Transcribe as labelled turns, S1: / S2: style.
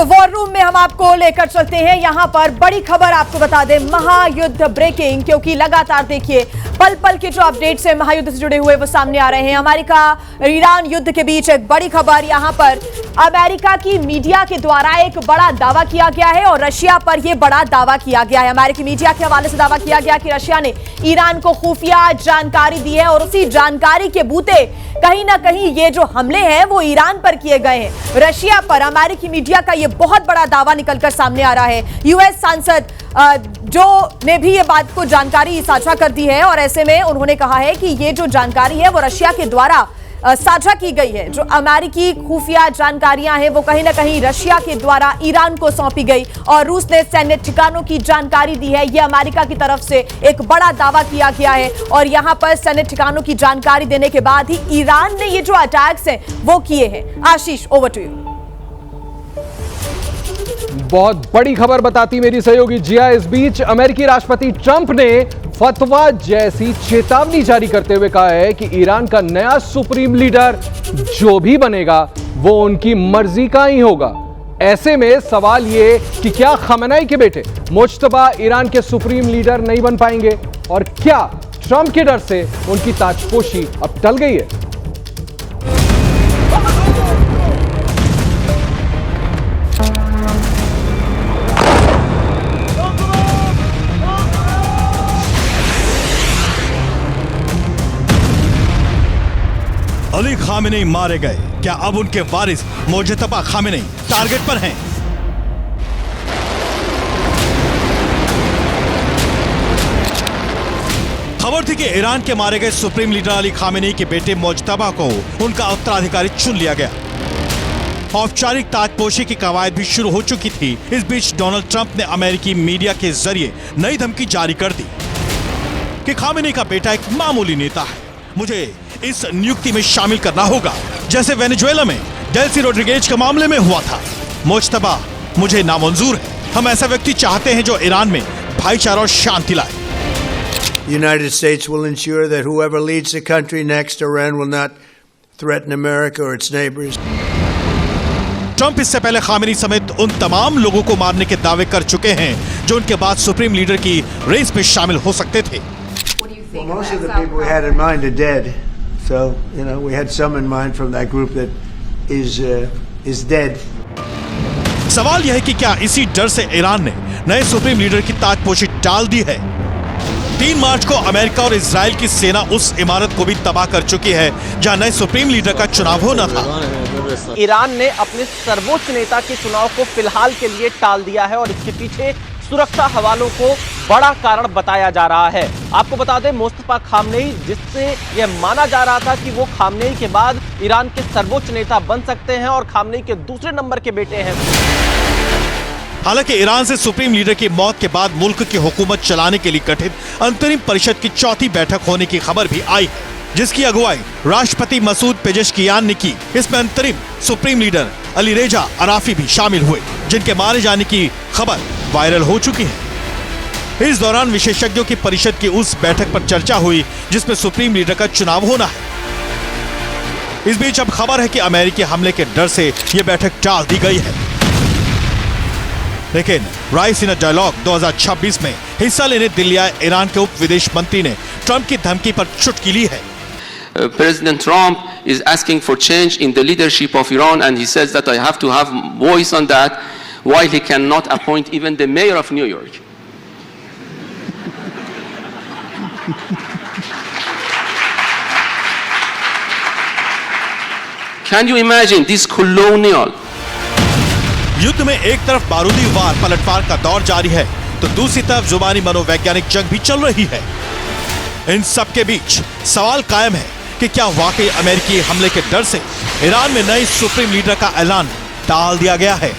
S1: तो war room में हम आपको लेकर चलते हैं। यहां पर बड़ी खबर आपको बता दें, महायुद्ध ब्रेकिंग, क्योंकि लगातार देखिए पल पल के जो अपडेट्स हैं महायुद्ध से जुड़े हुए वो सामने आ रहे हैं। अमेरिका ईरान युद्ध के बीच एक बड़ी खबर, यहां पर अमेरिका की मीडिया के द्वारा एक बड़ा दावा किया गया है और रशिया पर यह बड़ा दावा किया गया है। अमेरिकी मीडिया के हवाले से दावा किया गया कि रशिया ने ईरान को खुफिया जानकारी दी है और उसी जानकारी के बूते कहीं ना कहीं ये जो हमले हैं वो ईरान पर किए गए हैं। रशिया पर अमेरिकी मीडिया का ये बहुत बड़ा दावा निकलकर सामने आ रहा है। यूएस सांसद जो ने भी ये बात को जानकारी साझा कर दी है और ऐसे में उन्होंने कहा है कि ये जो जानकारी है वो रशिया के द्वारा साझा की गई है। जो अमेरिकी खुफिया जानकारियां हैं वो कहीं ना कहीं रशिया के द्वारा ईरान को सौंपी गई और रूस ने सैन्य ठिकानों की जानकारी दी है। ये अमेरिका की तरफ से एक बड़ा दावा किया गया है और यहां पर सैन्य ठिकानों की जानकारी देने के बाद ही ईरान ने ये जो अटैक्स हैं वो किए हैं। आशीष, ओवर टू यू।
S2: बहुत बड़ी खबर बताती मेरी सहयोगी जिया। इस बीच अमेरिकी राष्ट्रपति ट्रंप ने फतवा जैसी चेतावनी जारी करते हुए कहा है कि ईरान का नया सुप्रीम लीडर जो भी बनेगा वो उनकी मर्जी का ही होगा। ऐसे में सवाल ये कि क्या खamenei के बेटे मुज्तबा ईरान के सुप्रीम लीडर नहीं बन पाएंगे और क्या ट्रंप के डर से उनकी ताजपोशी अब टल गई है?
S3: अली खामेनेई मारे गए, क्या अब उनके वारिस मुज्तबा खामेनेई टारगेट पर हैं? खबर थी कि ईरान के मारे गए सुप्रीम लीडर अली खामेनेई के बेटे मुज्तबा को उनका उत्तराधिकारी चुन लिया गया। औपचारिक ताजपोशी की कवायद भी शुरू हो चुकी थी। इस बीच डोनाल्ड ट्रंप ने अमेरिकी मीडिया के जरिए नई धमकी जारी कर दी कि खामेनेई का बेटा एक मामूली नेता है, मुझे इस नियुक्ति में शामिल करना होगा, जैसे वेनेजुएला में डेल्सी रोड्रिगेज के मामले में हुआ था। मुज्तबा मुझे नामंजूर है, हम ऐसा व्यक्ति चाहते हैं जो ईरान में भाईचारा और शांति लाए।
S4: The United States will ensure that whoever leads the country next, Iran will not threaten America or its neighbors.
S3: Trump इससे पहले खामेनी समेत उन तमाम लोगों को मारने के दावे कर चुके हैं जो उनके बाद सुप्रीम लीडर की रेस में शामिल हो सकते थे।
S4: Well, most of the people we had in mind are dead. So, you know, we had some in mind from that group that is dead.
S3: सवाल यह है कि क्या इसी डर से ईरान ने नए सुप्रीम लीडर की ताजपोशी टाल दी है? 3 मार्च को अमेरिका और इजराइल की सेना उस इमारत को भी तबाह कर चुकी है जहां नए सुप्रीम लीडर का चुनाव होना था।
S5: ईरान ने अपने सर्वोच्च नेता के चुनाव को फिलहाल के लिए टाल दिया है और इसके पीछे सुरक्षा हवालों को बड़ा कारण बताया जा रहा है। आपको बता दें, मुस्तफा खामनेई, जिससे यह माना जा रहा था कि वो खामनेई के बाद ईरान के सर्वोच्च नेता बन सकते हैं और खामनेई के दूसरे नंबर के बेटे हैं।
S3: हालांकि ईरान से सुप्रीम लीडर की मौत के बाद मुल्क की हुकूमत चलाने के लिए गठित अंतरिम परिषद की 4थी बैठक होने की खबर भी आई है, जिसकी अगुवाई राष्ट्रपति मसूद पेजेशकियान ने की। इसमें अंतरिम सुप्रीम लीडर अली रेजा अराफी भी शामिल हुए, जिनके मारे जाने की खबर वायरल हो चुकी है। इस दौरान विशेषज्ञों की परिषद की उस बैठक पर चर्चा हुई जिसमें सुप्रीम लीडर का चुनाव होना है। इस बीच अब खबर है कि अमेरिकी हमले के डर से यह बैठक टाल दी गई है। लेकिन राइस इन अ डायलॉग 2026 में हिस्सा लेने दिल्ली आए ईरान के उप विदेश मंत्री ने ट्रंप की धमकी पर चुटकी ली है।
S6: President Trump is asking for change in the leadership of Iran and he says that I have to have voice on that while he cannot appoint even the mayor of New York. Can you imagine this colonial?
S3: युद्ध में एक तरफ बारूदी वार पलटवार का दौर जारी है तो दूसरी तरफ जुबानी मनोवैज्ञानिक जंग भी चल रही है। इन सब के बीच सवाल कायम है कि क्या वाकई अमेरिकी हमले के डर से ईरान में नए सुप्रीम लीडर का ऐलान टाल दिया गया है?